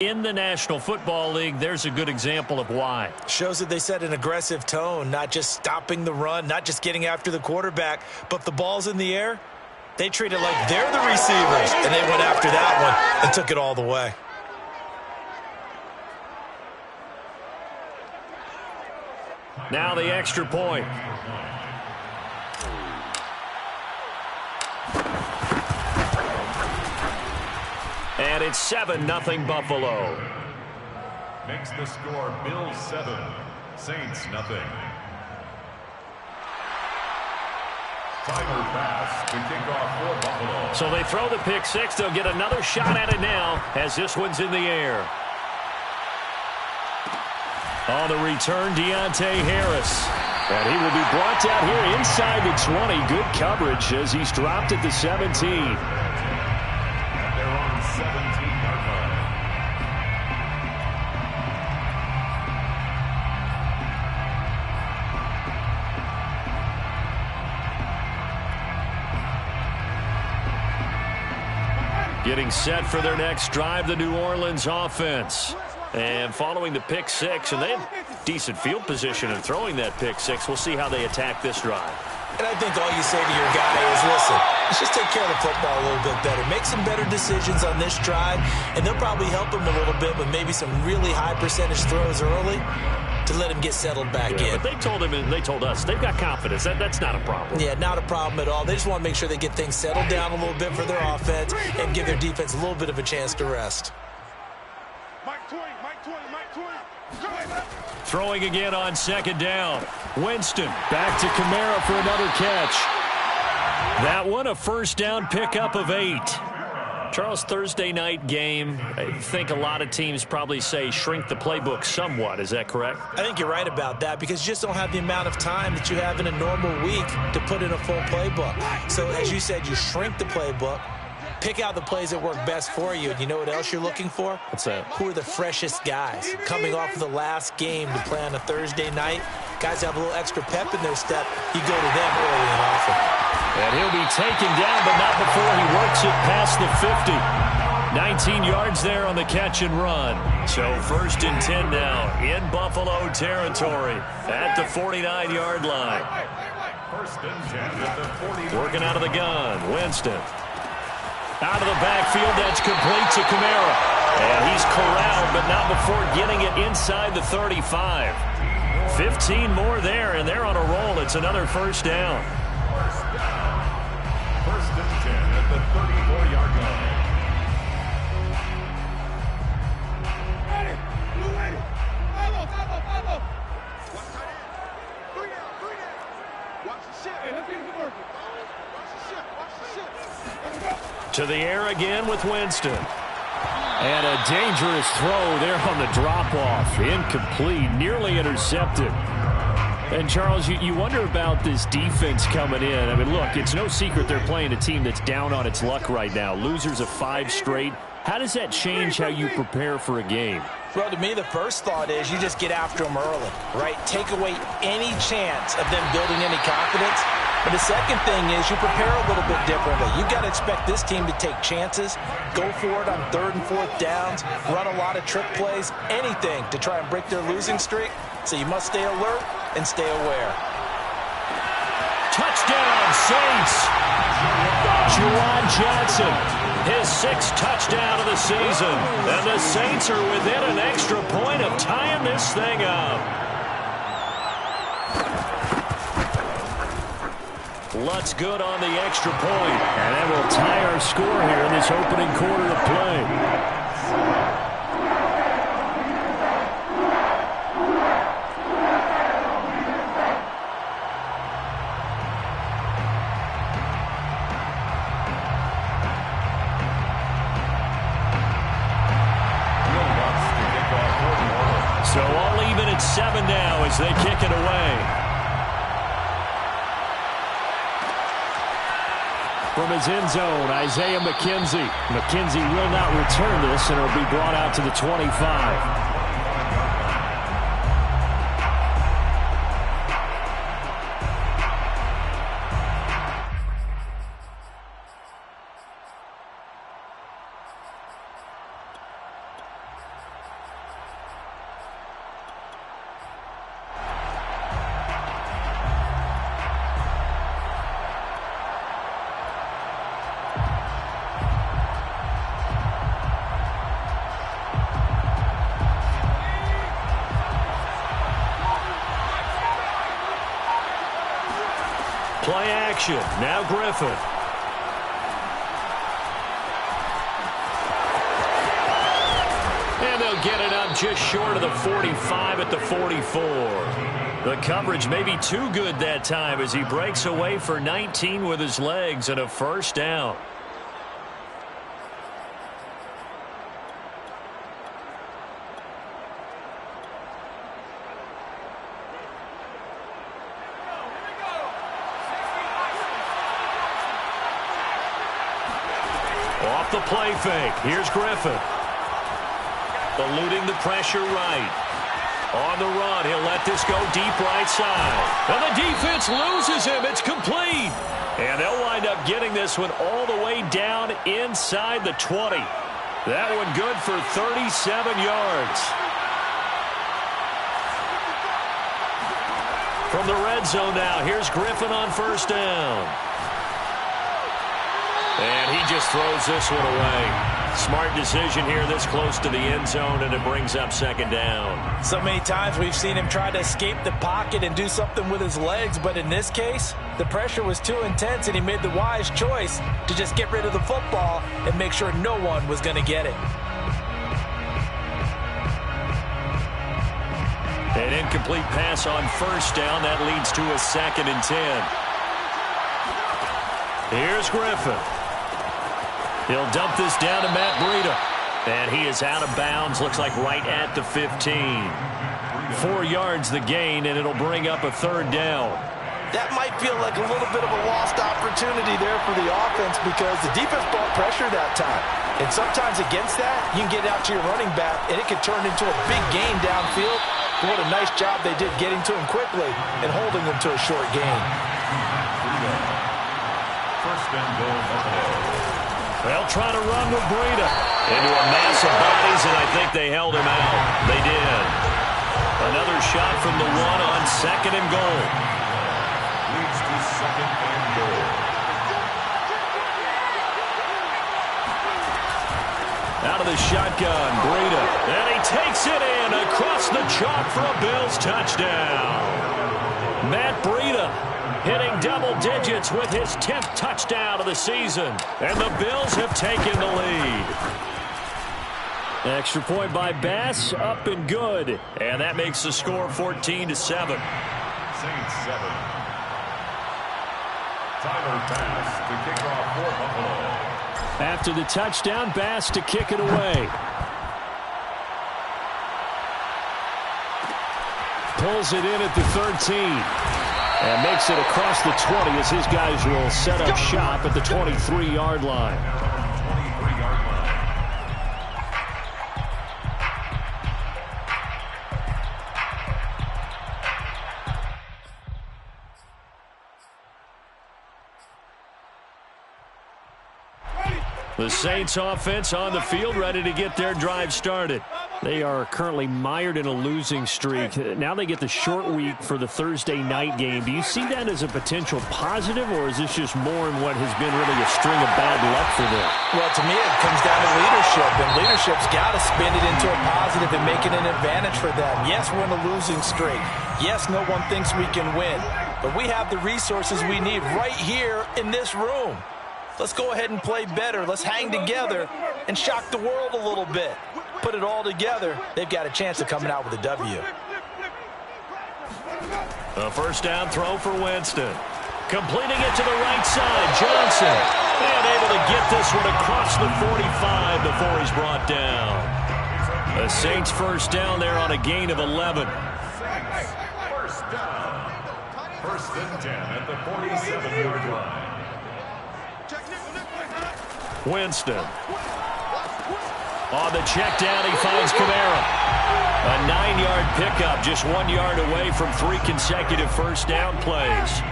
In the National Football League, there's a good example of why. Shows that they set an aggressive tone, not just stopping the run, not just getting after the quarterback, but if the ball's in the air, they treat it like they're the receivers, and they went after that one and took it all the way. Now the extra point. And it's 7-0 Buffalo. Makes the score Bills 7, Saints nothing. Final pass to kick off for Buffalo. So they throw the pick six. They'll get another shot at it now as this one's in the air. On the return, Deontay Harris. And he will be brought down here inside the 20. Good coverage as he's dropped at the 17. And they're on 17-yard line. Getting set for their next drive, the New Orleans offense. And following the pick six, and they have decent field position in throwing that pick six. We'll see how they attack this drive. And I think all you say to your guy is, listen, let's just take care of the football a little bit better. Make some better decisions on this drive, and they'll probably help him a little bit with maybe some really high percentage throws early to let him get settled back in. But they told him and they told us they've got confidence. That's not a problem. Yeah, not a problem at all. They just want to make sure they get things settled down a little bit for their offense and give their defense a little bit of a chance to rest. Throwing again on second down. Winston back to Kamara for another catch. That one a first down pickup of 8. Charles, Thursday night game, I think a lot of teams probably say shrink the playbook somewhat. Is that correct? I think you're right about that because you just don't have the amount of time that you have in a normal week to put in a full playbook. So as you said, you shrink the playbook. Pick out the plays that work best for you. And you know what else you're looking for? What's that? Who are the freshest guys? Coming off of the last game to play on a Thursday night, guys have a little extra pep in their step. You go to them early and often. And he'll be taken down, but not before he works it past the 50. 19 yards there on the catch and run. So 1st and 10 now in Buffalo territory at the 49-yard line. 1st and 10 at the 49. Working out of the gun, Winston. Out of the backfield, that's complete to Kamara. And he's corralled, but not before getting it inside the 35. 15 more there, and they're on a roll. It's another first down. 1st and 10 at the 34-yard line. To the air again with Winston. And a dangerous throw there on the drop-off. Incomplete, nearly intercepted. And, Charles, you wonder about this defense coming in. I mean, look, it's no secret they're playing a team that's down on its luck right now. Losers of 5 straight. How does that change how you prepare for a game? Well, to me, the first thought is you just get after them early, right? Take away any chance of them building any confidence. But the second thing is you prepare a little bit differently. You've got to expect this team to take chances, go for it on 3rd and 4th downs, run a lot of trick plays, anything to try and break their losing streak. So you must stay alert and stay aware. Touchdown, Saints! Juwan Johnson, his 6th touchdown of the season. And the Saints are within an extra point of tying this thing up. Lutz good on the extra point. And that will tie our score here in this opening quarter of play. So all even at 7 now as they kick it away. From his end zone, Isaiah McKenzie. McKenzie will not return this, and it'll be brought out to the 25. action. Now Griffin. And they'll get it up just short of the 45 at the 44. The coverage may be too good that time as he breaks away for 19 with his legs and a first down. Off the play fake. Here's Griffin. Eluding the pressure right. On the run, he'll let this go deep right side. And the defense loses him. It's complete. And they'll wind up getting this one all the way down inside the 20. That one good for 37 yards. From the red zone now, here's Griffin on first down. And he just throws this one away. Smart decision here this close to the end zone, and it brings up second down. So many times we've seen him try to escape the pocket and do something with his legs, but in this case, the pressure was too intense, and he made the wise choice to just get rid of the football and make sure no one was going to get it. An incomplete pass on first down. That leads to a 2nd and 10. Here's Griffin. He'll dump this down to Matt Breida. And he is out of bounds. Looks like right at the 15. 4 yards the gain, and it'll bring up a third down. That might feel like a little bit of a lost opportunity there for the offense because the defense brought pressure that time. And sometimes against that, you can get out to your running back, and it can turn into a big gain downfield. But what a nice job they did getting to him quickly and holding him to a short gain. First and goal, Buffalo. They'll try to run with Breida into a mass of bodies, and I think they held him out. They did. Another shot from the one on 2nd and goal. Leads to 2nd and goal. Out of the shotgun, Breida. And he takes it in across the chalk for a Bills touchdown. Matt Breida hitting double digits with his 10th touchdown of the season. And the Bills have taken the lead. Extra point by Bass, up and good. And that makes the score 14-7. Saints 7. Tyler Bass to kick off for Buffalo. After the touchdown, Bass to kick it away. Pulls it in at the 13. And makes it across the 20 as his guys will set up shop at the 23-yard line. 23-yard line. The Saints offense on the field, ready to get their drive started. They are currently mired in a losing streak. Now they get the short week for the Thursday night game. Do you see that as a potential positive, or is this just more in what has been really a string of bad luck for them? Well, to me, it comes down to leadership, and leadership's got to spin it into a positive and make it an advantage for them. Yes, we're in a losing streak. Yes, no one thinks we can win, but we have the resources we need right here in this room. Let's go ahead and play better. Let's hang together and shock the world a little bit. Put it all together, they've got a chance of coming out with a W. A first down throw for Winston. Completing it to the right side, Johnson. And able to get this one across the 45 before he's brought down. The Saints first down there on a gain of 11. Saints first down. 1st and 10 at the 47-yard line. Winston. On the check down, he finds Kamara. A 9-yard pickup, just 1 yard away from 3 consecutive first down plays.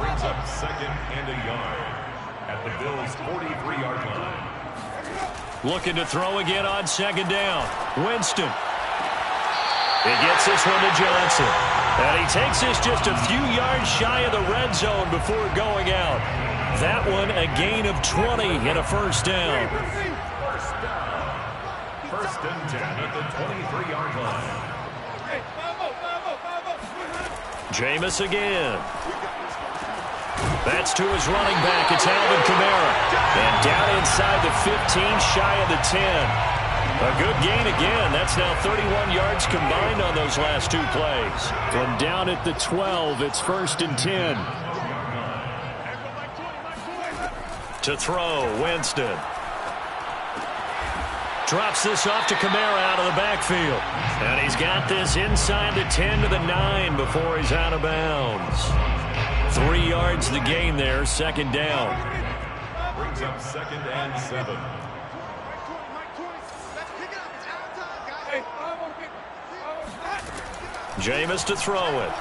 Brings up 2nd and a yard at the Bills' 43-yard line. Looking to throw again on 2nd down. Winston. He gets this one to Johnson. And he takes this just a few yards shy of the red zone before going out. That one a gain of 20 and a first down. First down. 1st and 10 at the 23-yard line. Jameis again. That's to his running back. It's Alvin Kamara. And down inside the 15, shy of the 10. A good gain again. That's now 31 yards combined on those last two plays. From down at the 12, it's 1st and 10. To throw, Winston. Drops this off to Kamara out of the backfield. And he's got this inside the 10 to the 9 before he's out of bounds. 3 yards the gain there, 2nd down. Brings up 2nd and 7. Jameis to throw it.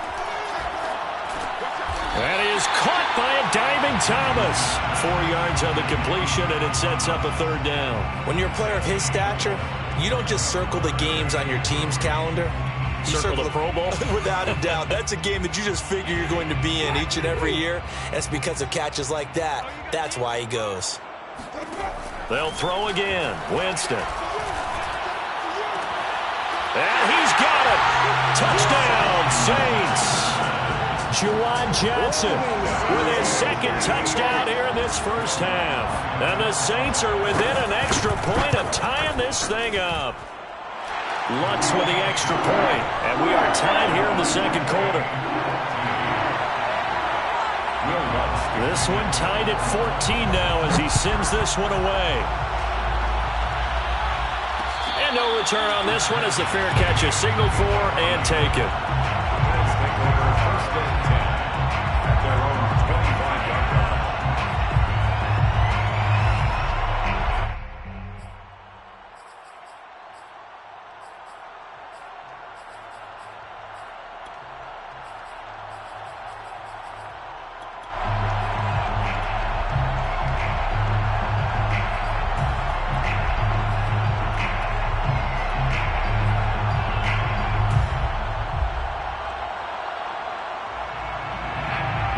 That is caught by a diving Thomas. 4 yards on the completion, and it sets up a 3rd down. When you're a player of his stature, you don't just circle the games on your team's calendar. You circle the Pro Bowl? Without a doubt. That's a game that you just figure you're going to be in each and every year. That's because of catches like that. That's why he goes. They'll throw again. Winston. And he's got it. Touchdown, Saints. Juwan Johnson with his 2nd touchdown here in this first half. And the Saints are within an extra point of tying this thing up. Lutz with the extra point. And we are tied here in the 2nd quarter. This one tied at 14 now as he sends this one away. And no return on this one as the fair catch is signaled for and taken.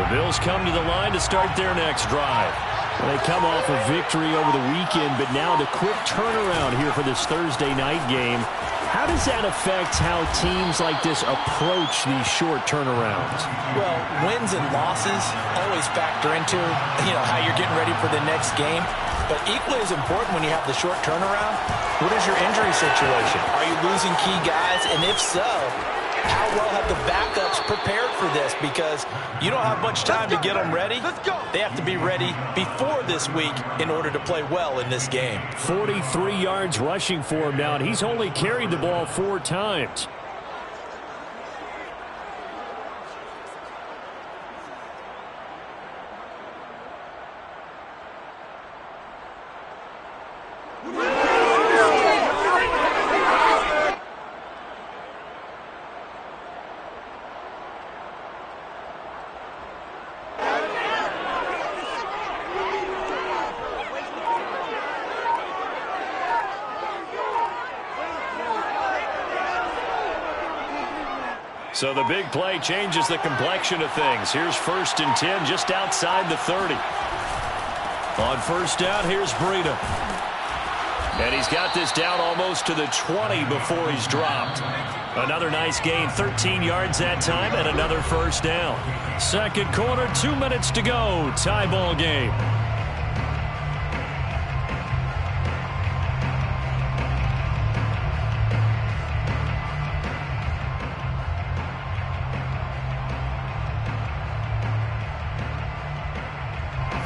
Bills come to the line to start their next drive. Well, they come off a victory over the weekend, but now the quick turnaround here for this Thursday night game. How does that affect how teams like this approach these short turnarounds? Well, wins and losses always factor into, how you're getting ready for the next game. But equally as important when you have the short turnaround, what is your injury situation? Are you losing key guys? And if so, how well have the backups prepared for this? Because you don't have much time to get them ready. They have to be ready before this week in order to play well in this game. 43 yards rushing for him now, and he's only carried the ball 4 times. So the big play changes the complexion of things. Here's 1st and 10 just outside the 30. On 1st down, here's Breida. And he's got this down almost to the 20 before he's dropped. Another nice gain, 13 yards that time, and another 1st down. 2nd quarter, 2 minutes to go. Tie ball game.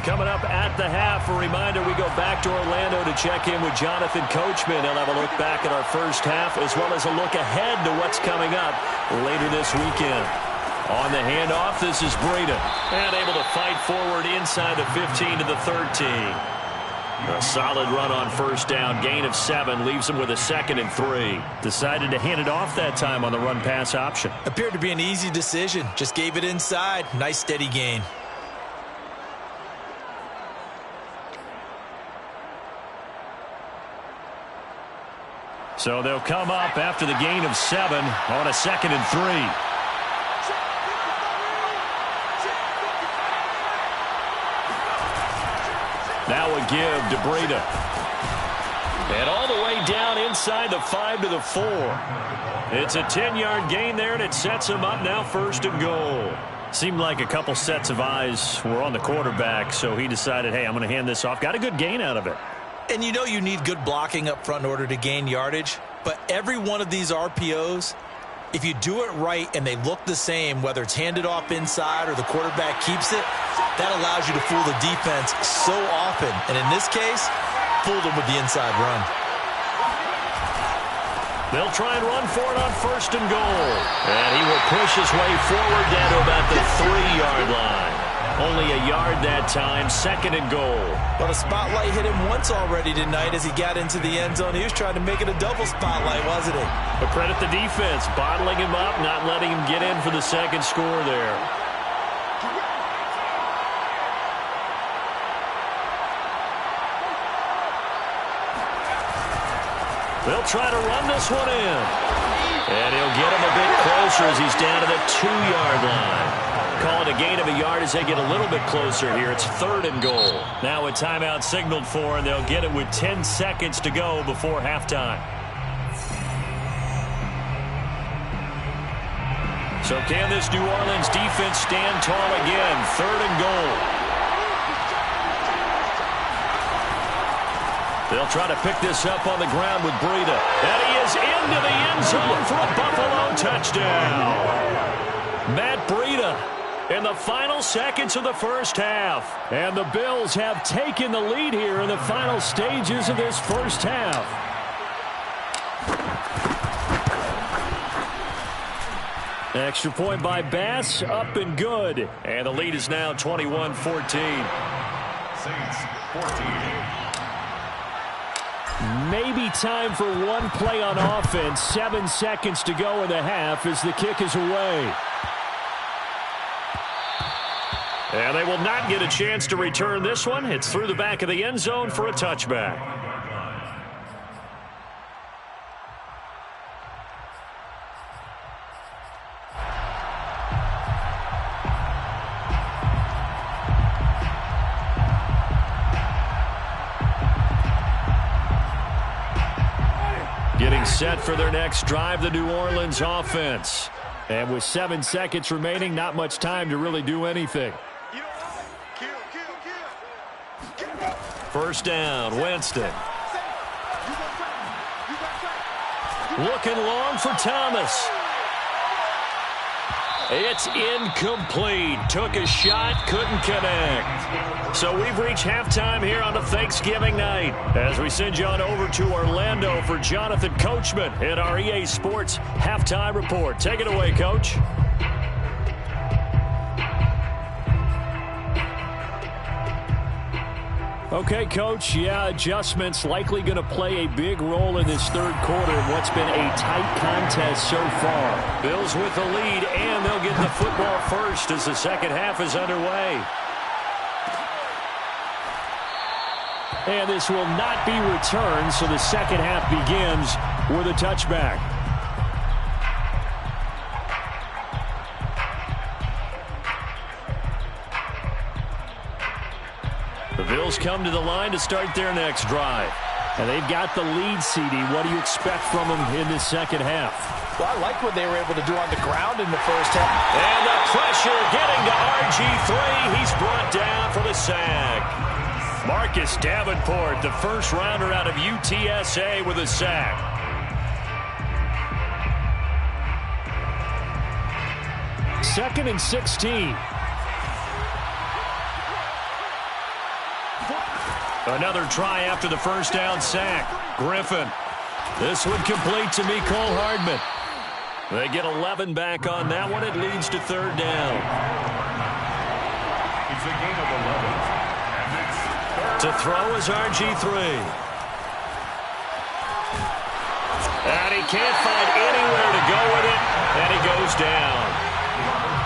Coming up at the half, a reminder, we go back to Orlando to check in with Jonathan Coachman. He'll have a look back at our first half as well as a look ahead to what's coming up later this weekend. On the handoff, this is Breida. And able to fight forward inside the 15 to the 13. A solid run on 1st down, gain of 7, leaves him with a 2nd and 3. Decided to hand it off that time on the run-pass option. Appeared to be an easy decision. Just gave it inside. Nice steady gain. So they'll come up after the gain of 7 on a 2nd and 3. Now a give to Breida. And all the way down inside the 5 to the 4. It's a 10-yard gain there, and it sets him up now 1st and goal. Seemed like a couple sets of eyes were on the quarterback, so he decided, hey, I'm going to hand this off. Got a good gain out of it. And you know you need good blocking up front in order to gain yardage, but every one of these RPOs, if you do it right and they look the same, whether it's handed off inside or the quarterback keeps it, that allows you to fool the defense so often. And in this case, fooled them with the inside run. They'll try and run for it on 1st and goal. And he will push his way forward down to about the 3-yard line. Only a yard that time, 2nd and goal. But a spotlight hit him once already tonight as he got into the end zone. He was trying to make it a double spotlight, wasn't he? But credit the defense, bottling him up, not letting him get in for the 2nd score there. They'll try to run this one in. And he'll get him a bit closer as he's down to the 2-yard line. Call it a gain of a yard as they get a little bit closer here. It's 3rd and goal. Now a timeout signaled for, and they'll get it with 10 seconds to go before halftime. So can this New Orleans defense stand tall again? 3rd and goal. They'll try to pick this up on the ground with Breida. And he is into the end zone for a Buffalo touchdown. Matt Breida in the final seconds of the first half. And the Bills have taken the lead here in the final stages of this first half. Extra point by Bass, up and good. And the lead is now 21-14. Saints 14. Maybe time for one play on offense. 7 seconds to go in the half as the kick is away. And they will not get a chance to return this one. It's through the back of the end zone for a touchback. Getting set for their next drive, the New Orleans offense. And with 7 seconds remaining, not much time to really do anything. First down, Winston. Looking long for Thomas. It's incomplete. Took a shot, couldn't connect. So we've reached halftime here on a Thanksgiving night as we send you on over to Orlando for Jonathan Coachman in our EA Sports Halftime Report. Take it away, Coach. Okay, Coach, yeah, adjustments likely going to play a big role in this third quarter in what's been a tight contest so far. Bills with the lead, and they'll get the football first as the second half is underway. And this will not be returned, so the second half begins with a touchback. The Bills come to the line to start their next drive. And they've got the lead, CD. What do you expect from them in the second half? Well, I like what they were able to do on the ground in the first half. And the pressure getting to RG3. He's brought down for the sack. Marcus Davenport, the first rounder out of UTSA with a sack. Second and 16. Another try after the first down sack. Griffin. This one complete to Mecole Hardman. They get 11 back on that one. It leads to third down. It's a gain of 11. And it's to throw is RG3. And he can't find anywhere to go with it. And he goes down.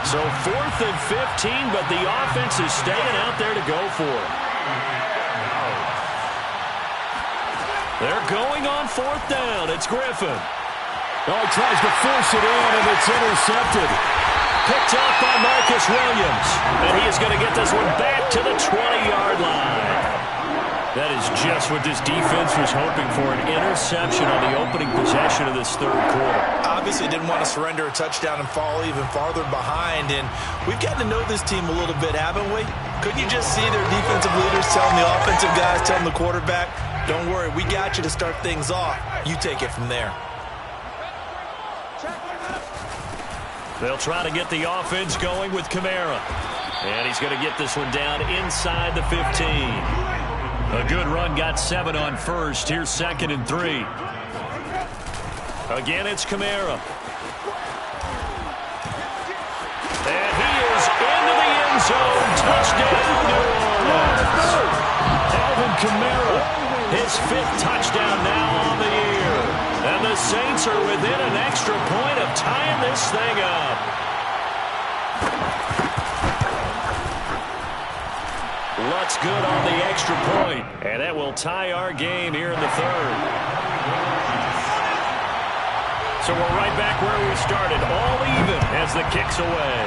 So 4th and 15, but the offense is staying out there to go for it. They're going on 4th down. It's Griffin. Oh, he tries to force it in, and it's intercepted. Picked up by Marcus Williams. And he is going to get this one back to the 20-yard line. That is just what this defense was hoping for, an interception on the opening possession of this third quarter. obviously didn't want to surrender a touchdown and fall even farther behind. And we've gotten to know this team a little bit, haven't we? Couldn't you just see their defensive leaders telling the offensive guys, telling the quarterback, don't worry, we got you to start things off. You take it from there. They'll try to get the offense going with Kamara. And he's going to get this one down inside the 15. A good run, got 7 on first. Here's 2nd and 3. Again, it's Kamara. And he is into the end zone. Touchdown, New Orleans. Alvin Kamara, his 5th touchdown now on the year. And the Saints are within an extra point of tying this thing up. Lutz good on the extra point, and that will tie our game here in the 3rd. So we're right back where we started, all even as the kick's away.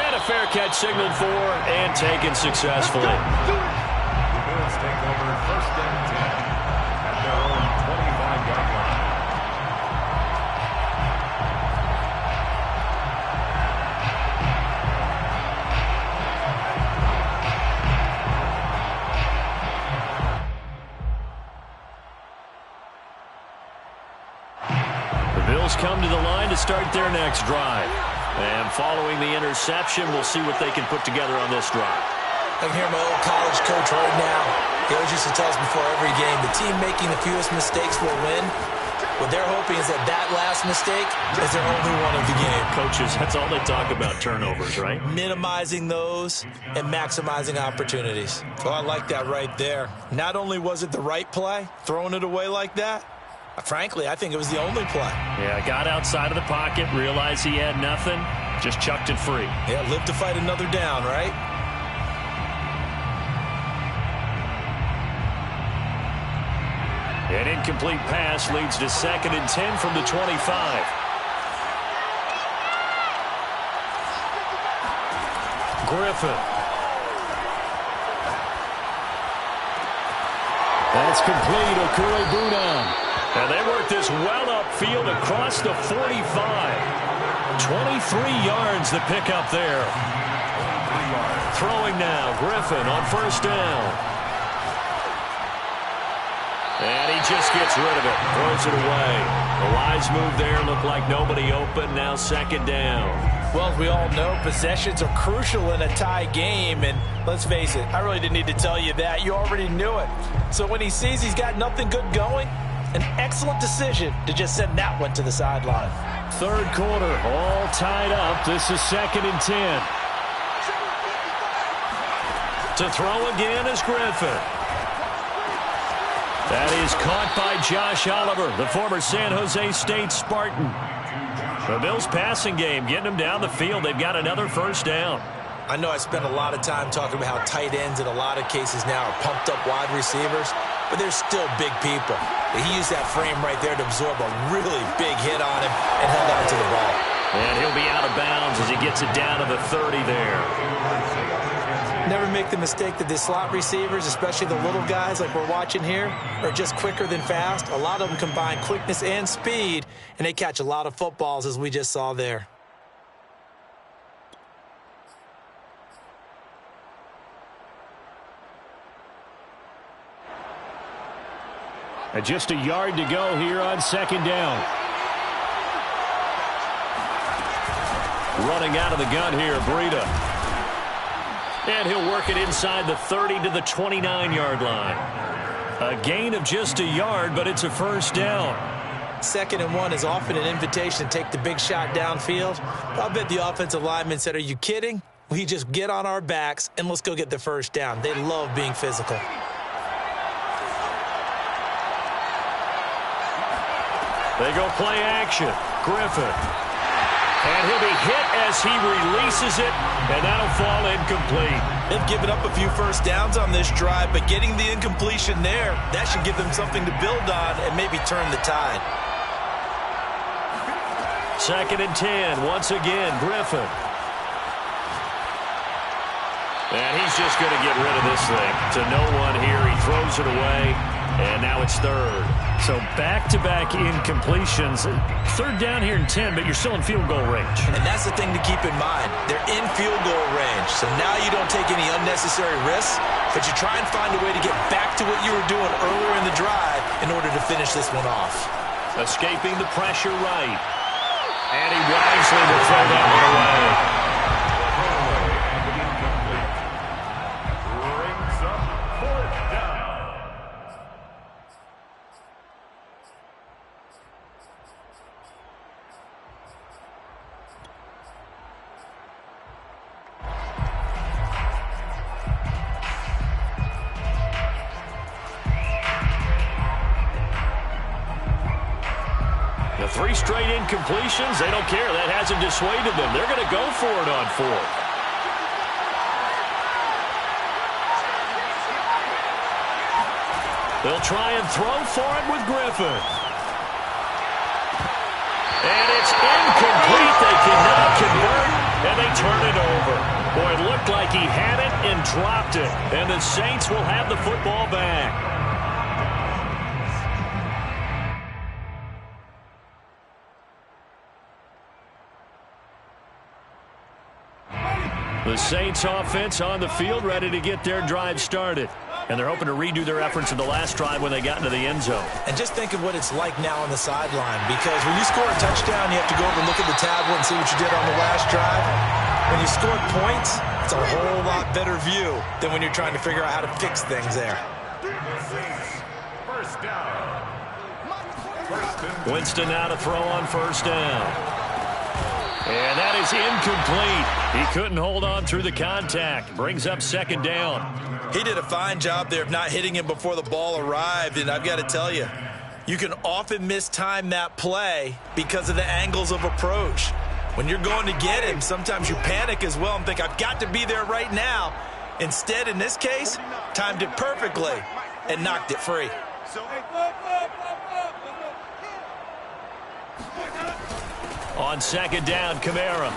And a fair catch signaled for and taken successfully. The Bills take over 1st and 10 at their own 25-yard line. Come to the line to start their next drive. And following the interception, we'll see what they can put together on this drive. I can hear my old college coach right now. He always used to tell us before every game, the team making the fewest mistakes will win. What they're hoping is that that last mistake is their only one of the game. Coaches, that's all they talk about, turnovers, right? Minimizing those and maximizing opportunities. Well, I like that right there. Not only was it the right play, throwing it away like that, frankly, I think it was the only play. Yeah, got outside of the pocket, realized he had nothing, just chucked it free. Yeah, live to fight another down, right? An incomplete pass leads to 2nd and 10 from the 25. Griffin. That's complete. Okure-Bunan. And they work this well upfield across the 45. 23 yards to pick up there. Throwing now, Griffin on 1st down. And he just gets rid of it, throws it away. The wise move there, looked like nobody open, now 2nd down. Well, as we all know, possessions are crucial in a tie game, and let's face it, I really didn't need to tell you that. You already knew it. So when he sees he's got nothing good going, an excellent decision to just send that one to the sideline. 3rd quarter, all tied up. This is 2nd and 10. To throw again is Griffin. That is caught by Josh Oliver, the former San Jose State Spartan. The Bills passing game, getting them down the field. They've got another 1st down. I know I spent a lot of time talking about how tight ends in a lot of cases now are pumped up wide receivers, but they're still big people. He used that frame right there to absorb a really big hit on him and held on to the ball. And he'll be out of bounds as he gets it down to the 30 there. Never make the mistake that the slot receivers, especially the little guys like we're watching here, are just quicker than fast. A lot of them combine quickness and speed, and they catch a lot of footballs, as we just saw there. And just a yard to go here on 2nd down. Running out of the gun here, Breida. And he'll work it inside the 30 to the 29-yard line. A gain of just a yard, but it's a 1st down. 2nd and 1 is often an invitation to take the big shot downfield. I bet the offensive lineman said, are you kidding? We just get on our backs and let's go get the 1st down. They love being physical. They go play action. Griffin. And he'll be hit as he releases it, and that'll fall incomplete. They've given up a few 1st downs on this drive, but getting the incompletion there, that should give them something to build on and maybe turn the tide. 2nd and 10, once again, Griffin. And he's just going to get rid of this thing. To no one here, he throws it away, and now it's 3rd. So back-to-back incompletions. Third down here in 10, but you're still in field goal range. And that's the thing to keep in mind. They're in field goal range. So now you don't take any unnecessary risks, but you try and find a way to get back to what you were doing earlier in the drive in order to finish this one off. Escaping the pressure right. And he wisely will throw that one away. Three straight incompletions. They don't care. That hasn't dissuaded them. They're going to go for it on fourth. They'll try and throw for it with Griffin. And it's incomplete. They cannot convert, and they turn it over. Boy, it looked like he had it and dropped it. And the Saints will have the football back. The Saints offense on the field, ready to get their drive started. And they're hoping to redo their efforts in the last drive when they got into the end zone. And just think of what it's like now on the sideline, because when you score a touchdown, you have to go over and look at the tablet and see what you did on the last drive. When you score points, it's a whole lot better view than when you're trying to figure out how to fix things there. First down. Winston now to throw on first down. And that is incomplete. He couldn't hold on through the contact. Brings up second down. He did a fine job there of not hitting him before the ball arrived, and I've got to tell you, you can often mistime that play because of the angles of approach. When you're going to get him, sometimes you panic as well and think, I've got to be there right now. Instead, in this case, timed it perfectly and knocked it free. On second down, Kamara.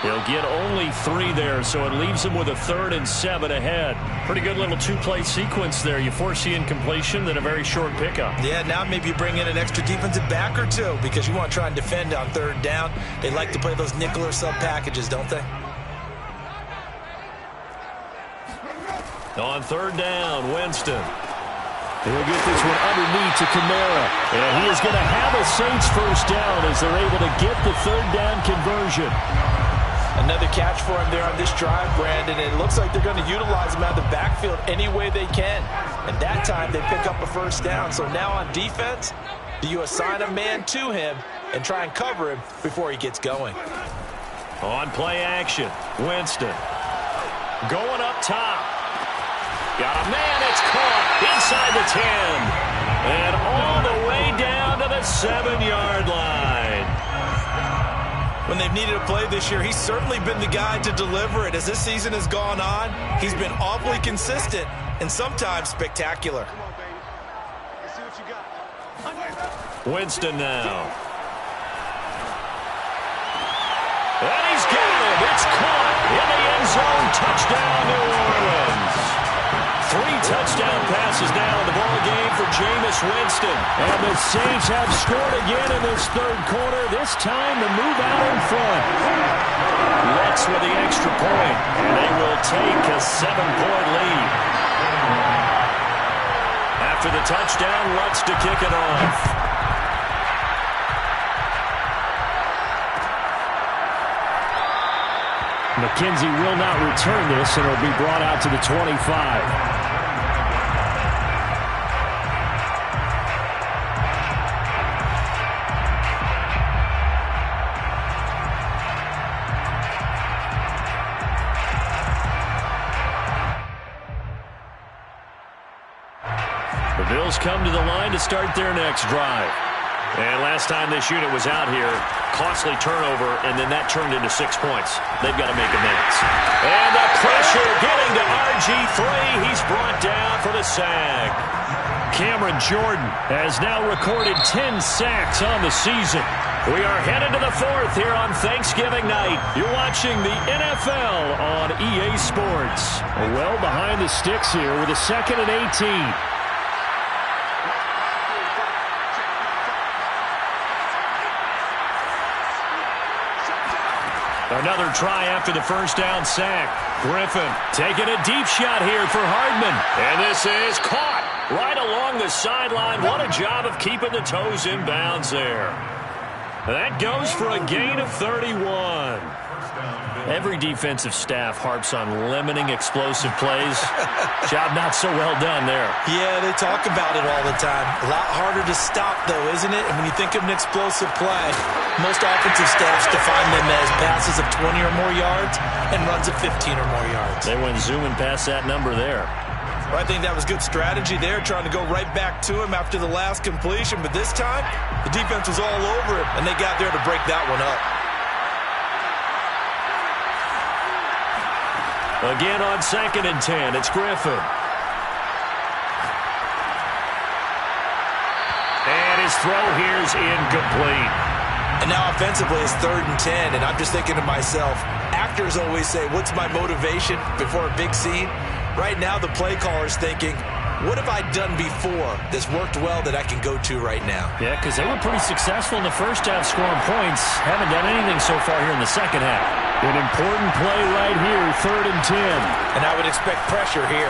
He'll get only 3 there, so it leaves him with a 3rd and 7 ahead. Pretty good little two-play sequence there. You force the incompletion, then a very short pickup. Yeah, now maybe you bring in an extra defensive back or two because you want to try and defend on third down. They like to play those nickel or sub packages, don't they? On third down, Winston. He'll get this one underneath to Kamara. And he is going to have a Saints first down as they're able to get the third down conversion. Another catch for him there on this drive, Brandon. And it looks like they're going to utilize him out of the backfield any way they can. And that time they pick up a first down. So now on defense, do you assign a man to him and try and cover him before he gets going? On play action, Winston. Going up top. Got a man, it's caught inside the 10. And all the way down to the 7-yard line. When they've needed a play this year, he's certainly been the guy to deliver it. As this season has gone on, he's been awfully consistent and sometimes spectacular. Winston now. And he's got it. It's caught in the end zone. Touchdown, New Orleans. 3 touchdown passes now in the ball game for Jameis Winston. And the Saints have scored again in this third quarter. This time to move out in front. Lutz with the extra point. And they will take a 7-point lead. After the touchdown, Lutz to kick it off. McKenzie will not return this, and it'll be brought out to the 25. The Bills come to the line to start their next drive. And last time this unit was out here, costly turnover, and then that turned into 6 points. They've got to make amends. And the pressure getting to RG3. He's brought down for the sack. Cameron Jordan has now recorded 10 sacks on the season. We are headed to the 4th here on Thanksgiving night. You're watching the NFL on EA Sports. Well behind the sticks here with a 2nd and 18. Another try after the first down sack. Griffin taking a deep shot here for Hardman. And this is caught right along the sideline. What a job of keeping the toes in bounds there. That goes for a gain of 31. Every defensive staff harps on limiting explosive plays. Job not so well done there. Yeah, they talk about it all the time. A lot harder to stop, though, isn't it? And when you think of an explosive play, most offensive staffs define them as passes of 20 or more yards and runs of 15 or more yards. They went zooming past that number there. Well, I think that was good strategy there, trying to go right back to him after the last completion. But this time, the defense was all over him, and they got there to break that one up. Again on 2nd and 10, it's Griffin. And his throw here is incomplete. And now offensively it's 3rd and 10, and I'm just thinking to myself, actors always say, what's my motivation before a big scene? Right now the play caller's thinking, what have I done before that's worked well that I can go to right now? Yeah, because they were pretty successful in the first half scoring points. Haven't done anything so far here in the second half. An important play right here, 3rd and 10. And I would expect pressure here.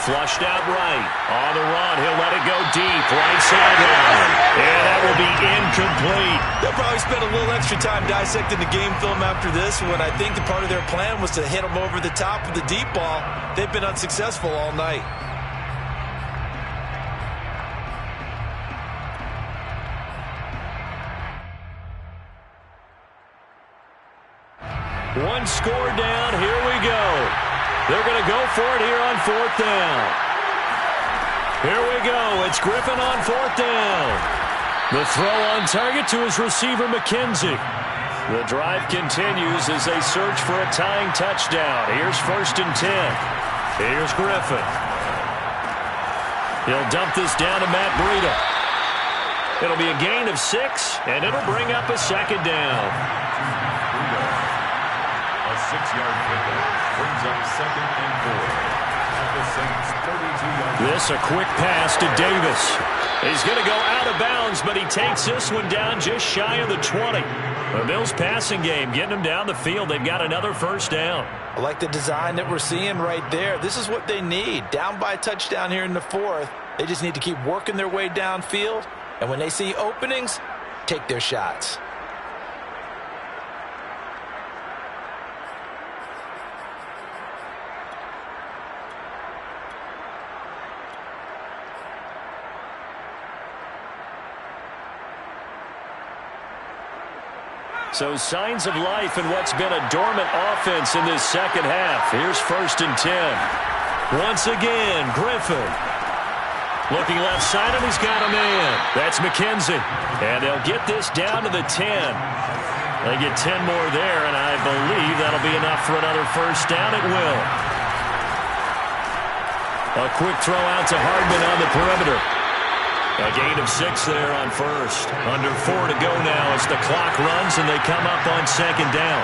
Flushed out right. On the run, he'll let it go deep. Right sideline. And that will be incomplete. They'll probably spend a little extra time dissecting the game film after this one. I think the part of their plan was to hit them over the top of the deep ball. They've been unsuccessful all night. One score down. Here we go. They're going to go for it here on 4th down. Here we go. It's Griffin on 4th down. The throw on target to his receiver, McKenzie. The drive continues as they search for a tying touchdown. Here's 1st and 10. Here's Griffin. He'll dump this down to Matt Breida. It'll be a gain of 6, and it'll bring up a 2nd down. A 6-yard pickup brings up 2nd and 4 at the Saints' 32-yard line. This a quick pass to Davis. He's going to go out of bounds, but he takes this one down just shy of the 20. The Bills passing game getting them down the field. They've got another 1st down. I like the design that we're seeing right there. This is what they need. Down by a touchdown here in the 4th. They just need to keep working their way downfield. And when they see openings, take their shots. So signs of life in what's been a dormant offense in this second half. Here's 1st and 10. Once again, Griffin. Looking left side, and he's got a man. That's McKenzie. And they'll get this down to the 10. They get 10 more there, and I believe that'll be enough for another 1st down. It will. A quick throw out to Hardman on the perimeter. A gain of 6 there on 1st. Under 4 to go now as the clock runs and they come up on 2nd down.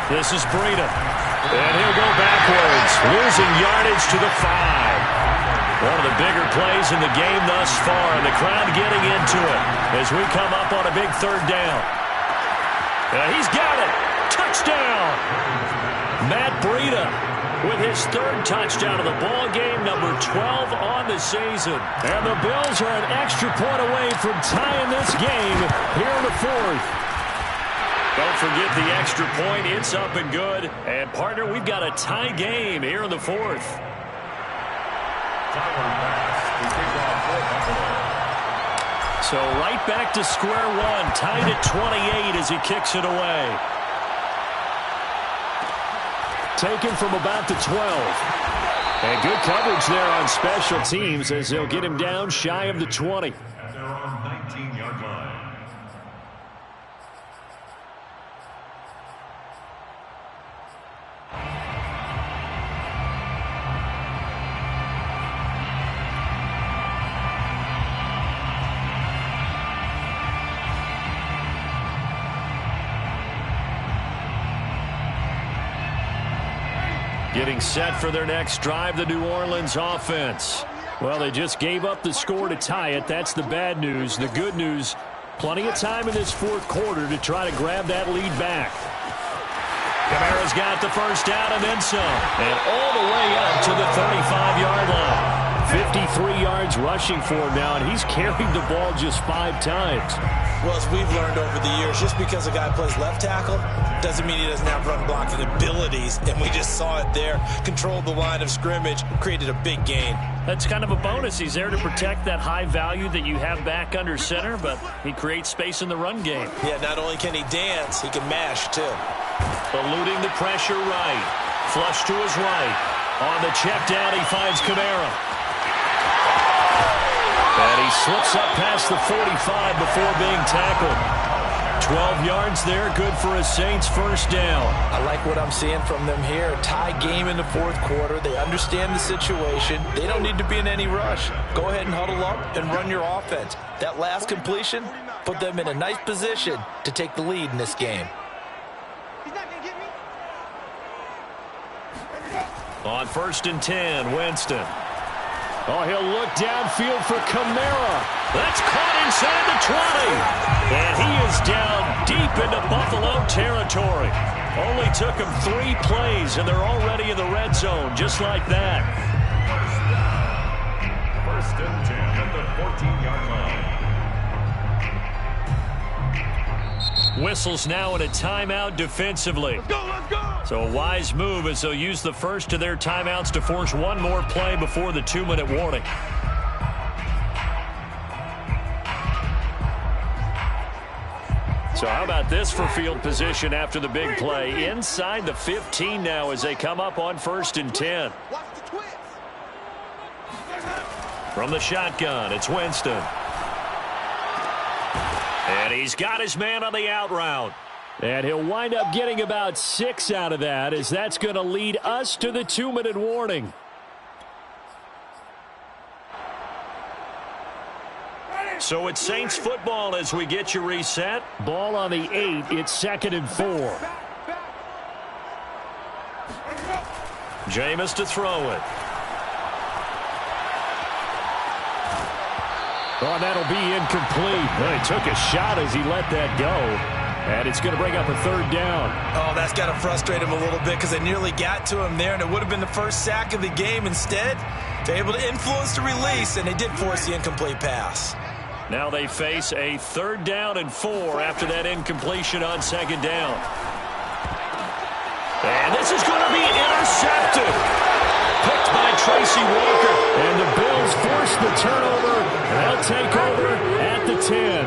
This is Breida. And he'll go backwards, losing yardage to the 5. One of the bigger plays in the game thus far, and the crowd getting into it as we come up on a big 3rd down. He's got it. Touchdown. Matt Breida with his 3rd touchdown of the ball game, number 12 on the season. And the Bills are an extra point away from tying this game here in the 4th. Don't forget the extra point. It's up and good. And, partner, we've got a tie game here in the 4th. So right back to square one, tied at 28 as he kicks it away. Taken from about the 12. And good coverage there on special teams as they'll get him down shy of the 20. At their own 19-yard line. Getting set for their next drive, the New Orleans offense. Well, they just gave up the score to tie it. That's the bad news. The good news, Plenty of time in this fourth quarter to try to grab that lead back. Kamara's got the first down and then some. And all the way up to the 35-yard line. 53 yards rushing for him now, and he's carried the ball just 5 times. Well, as we've learned over the years, just because a guy plays left tackle doesn't mean he doesn't have run blocking abilities, and we just saw it there. Controlled the line of scrimmage, created a big gain. That's kind of a bonus. He's there to protect that high value that you have back under center, but he creates space in the run game. Yeah, not only can he dance, he can mash, too. Eluding the pressure right. Flush to his right. On the check down, he finds Kamara. And he slips up past the 45 before being tackled. 12 yards there, good for a Saints first down. I like what I'm seeing from them here. Tie game in the fourth quarter. They understand the situation. They don't need to be in any rush. Go ahead and huddle up and run your offense. That last completion put them in a nice position to take the lead in this game. On 1st and 10, Winston. Oh, he'll look downfield for Kamara. That's caught inside the 20. And he is down deep into Buffalo territory. Only took him 3 plays, and they're already in the red zone, just like that. 1st and 10 at the 14-yard line. Whistles now in a timeout defensively. Let's go, let's go. So a wise move as they'll use the first of their timeouts to force one more play before the 2-minute warning. So how about this for field position after the big play? Inside the 15 now as they come up on 1st and 10. From the shotgun, it's Winston. And he's got his man on the out route. And he'll wind up getting about 6 out of that, as that's going to lead us to the 2-minute warning. So it's Saints football as we get you reset. Ball on the 8. It's 2nd and 4. Jameis to throw it. Oh, that'll be incomplete. Well, he took a shot as he let that go. And it's going to bring up a 3rd down. Oh, that's got to frustrate him a little bit because they nearly got to him there, and it would have been the first sack of the game. Instead, they're able to influence the release, and they did force the incomplete pass. Now they face a 3rd down and 4 after that incompletion on 2nd down. And this is going to be intercepted. Picked by Tracy Walker. And the Bills force the turnover. They'll take over at the 10.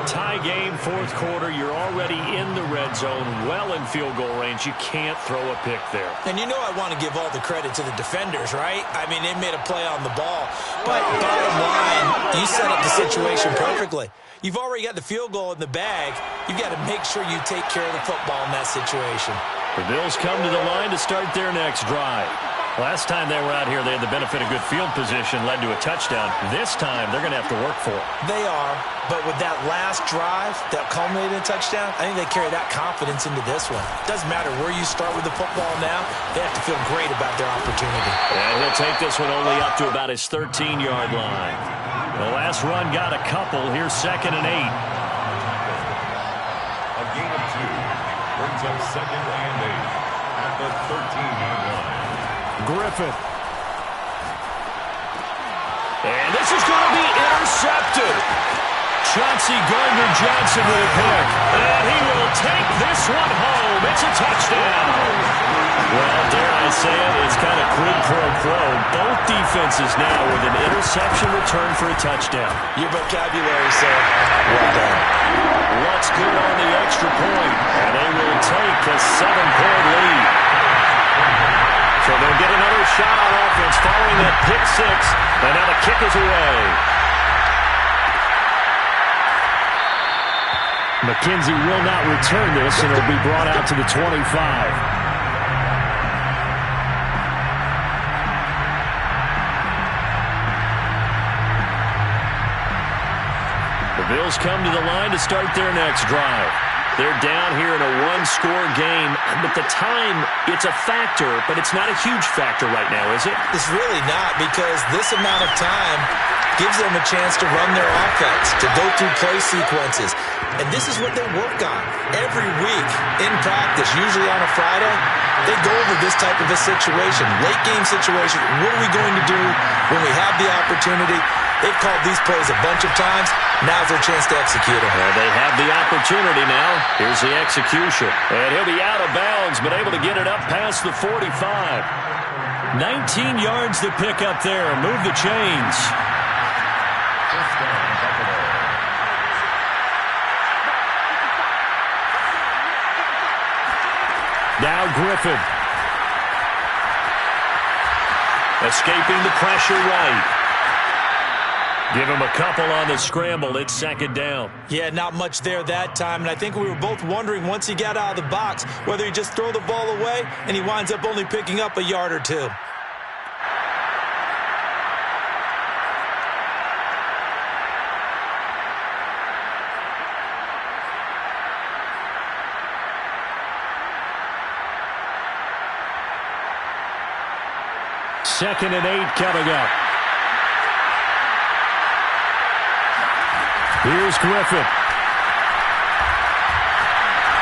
Tie game, 4th quarter. You're already in the red zone, well in field goal range. You can't throw a pick there. And you know I want to give all the credit to the defenders, right? I mean, they made a play on the ball. But bottom line, you set up the situation perfectly. You've already got the field goal in the bag. You've got to make sure you take care of the football in that situation. The Bills come to the line to start their next drive. Last time they were out here, they had the benefit of good field position, led to a touchdown. This time, they're going to have to work for it. They are, but with that last drive that culminated in a touchdown, I think they carry that confidence into this one. Doesn't matter where you start with the football now, they have to feel great about their opportunity. And he'll take this one only up to about his 13-yard line. The last run got a couple. Here's 2nd and 8. A gain of 2 brings up 2nd and 8 at the 13-yard line. Griffin. And this is going to be intercepted. Chauncey Gardner-Johnson with a pick. And he will take this one home. It's a touchdown. Well, dare I say it, it's kind of quid pro quo. Both defenses now with an interception return for a touchdown. Your vocabulary, sir. Well done. What's good on the extra point? And they will take a 7-point lead. So they'll get another shot on offense following that pick 6. And now the kick is away. McKenzie will not return this, and it'll be brought out to the 25. The Bills come to the line to start their next drive. They're down here in a 1-score game, but the time, it's a factor, but it's not a huge factor right now, is it? It's really not, because this amount of time, gives them a chance to run their offense, to go through play sequences. And this is what they work on every week in practice, usually on a Friday. They go over this type of a situation, late game situation. What are we going to do when we have the opportunity? They've called these plays a bunch of times. Now's their chance to execute them. Well, they have the opportunity now. Here's the execution. And he'll be out of bounds, but able to get it up past the 45. 19 yards to pick up there. Move the chains. Now Griffin. Escaping the pressure right. Give him a couple on the scramble. It's second down. Yeah, not much there that time. And I think we were both wondering once he got out of the box whether he just throw the ball away and he winds up only picking up a yard or two. Second and 8 coming up. Here's Griffin.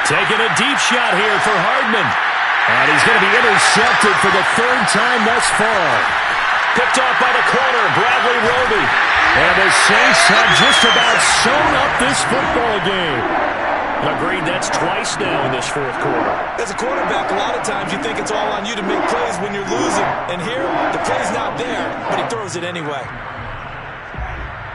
Taking a deep shot here for Hardman. And he's going to be intercepted for the third time thus far. Picked off by the corner, Bradley Roby. And the Saints have just about sewn up this football game. Agreed, that's twice now in this fourth quarter. As a quarterback, a lot of times you think it's all on you to make plays when you're losing. And here, the play's not there, but he throws it anyway.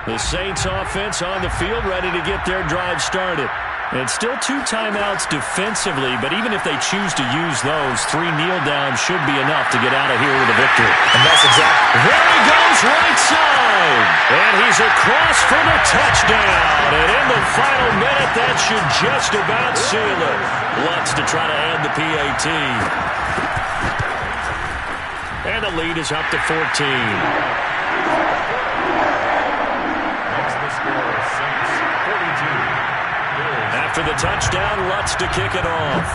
The Saints offense on the field, ready to get their drive started. And still 2 timeouts defensively, but even if they choose to use those, 3 kneel downs should be enough to get out of here with a victory. And that's exactly. There he goes, right side. And he's across for the touchdown. And in the final minute, that should just about seal it. Lutz to try to add the PAT. And the lead is up to 14. After the touchdown, Lutz to kick it off.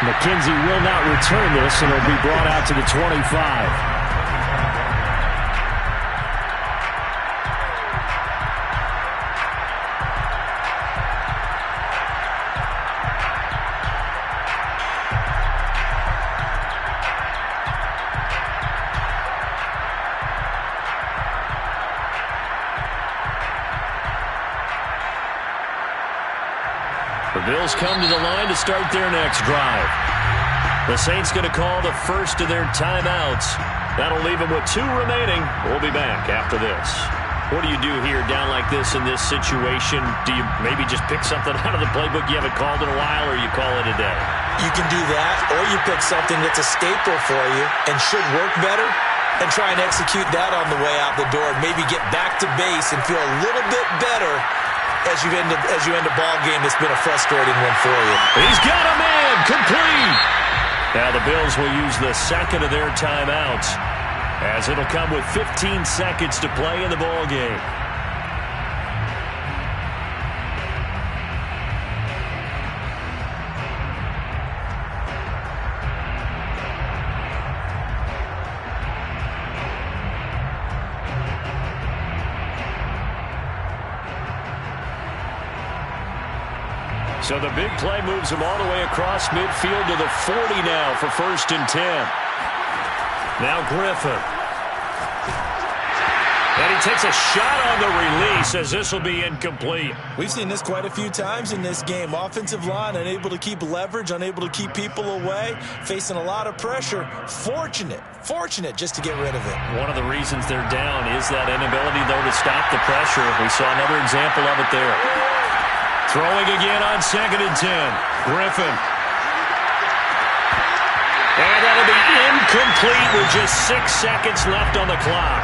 McKenzie will not return this, and it'll be brought out to the 25. The Bills come to the line to start their next drive. The Saints going to call the first of their timeouts. That'll leave them with 2 remaining. We'll be back after this. What do you do here down like this in this situation? Do you maybe just pick something out of the playbook you haven't called in a while, or you call it a day? You can do that, or you pick something that's a staple for you and should work better and try and execute that on the way out the door. Maybe get back to base and feel a little bit better as you end a ball game that's been a frustrating one for you. He's got a man, complete. Now the Bills will use the second of their timeouts, as it'll come with 15 seconds to play in the ball game. So the big play moves him all the way across midfield to the 40 now for 1st and 10. Now Griffin. And he takes a shot on the release as this will be incomplete. We've seen this quite a few times in this game. Offensive line unable to keep leverage, unable to keep people away, facing a lot of pressure. Fortunate just to get rid of it. One of the reasons they're down is that inability, though, to stop the pressure. We saw another example of it there. Throwing again on 2nd and 10. Griffin. And that'll be incomplete with just 6 seconds left on the clock.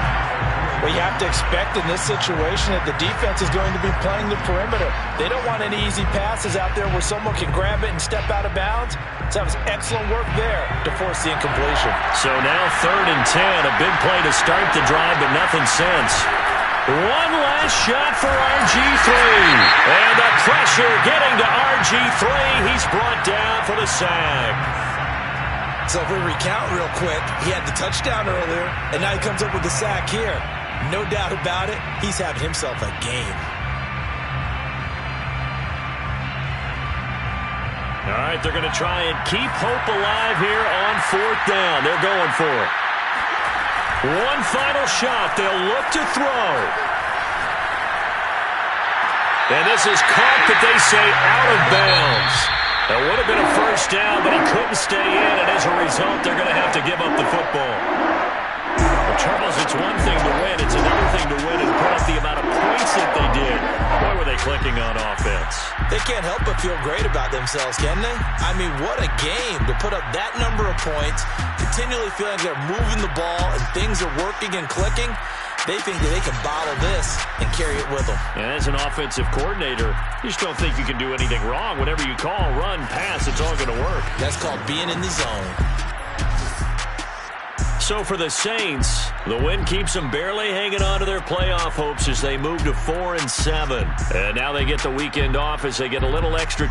Well, you have to expect in this situation that the defense is going to be playing the perimeter. They don't want any easy passes out there where someone can grab it and step out of bounds. So that was excellent work there to force the incompletion. So now 3rd and 10. A big play to start the drive, but nothing since. One last shot for RG3. And the pressure getting to RG3. He's brought down for the sack. So if we recount real quick, he had the touchdown earlier, and now he comes up with the sack here. No doubt about it, he's having himself a game. All right, they're going to try and keep hope alive here on 4th down. They're going for it. One final shot. They'll look to throw. And this is caught, but they say out of bounds. That would have been a first down, but he couldn't stay in, and as a result, they're going to have to give up the football. Well, Charles, it's one thing to win. It's another thing to win and put up the amount of points that they did. Boy, were they clicking on offense. They can't help but feel great about themselves, can they? I mean, what a game to put up that number of points, continually feeling they're moving the ball and things are working and clicking. They think that they can bottle this and carry it with them. And as an offensive coordinator, you just don't think you can do anything wrong. Whatever you call, run, pass, it's all going to work. That's called being in the zone. So for the Saints, the win keeps them barely hanging on to their playoff hopes as they move to 4-7. And now they get the weekend off as they get a little extra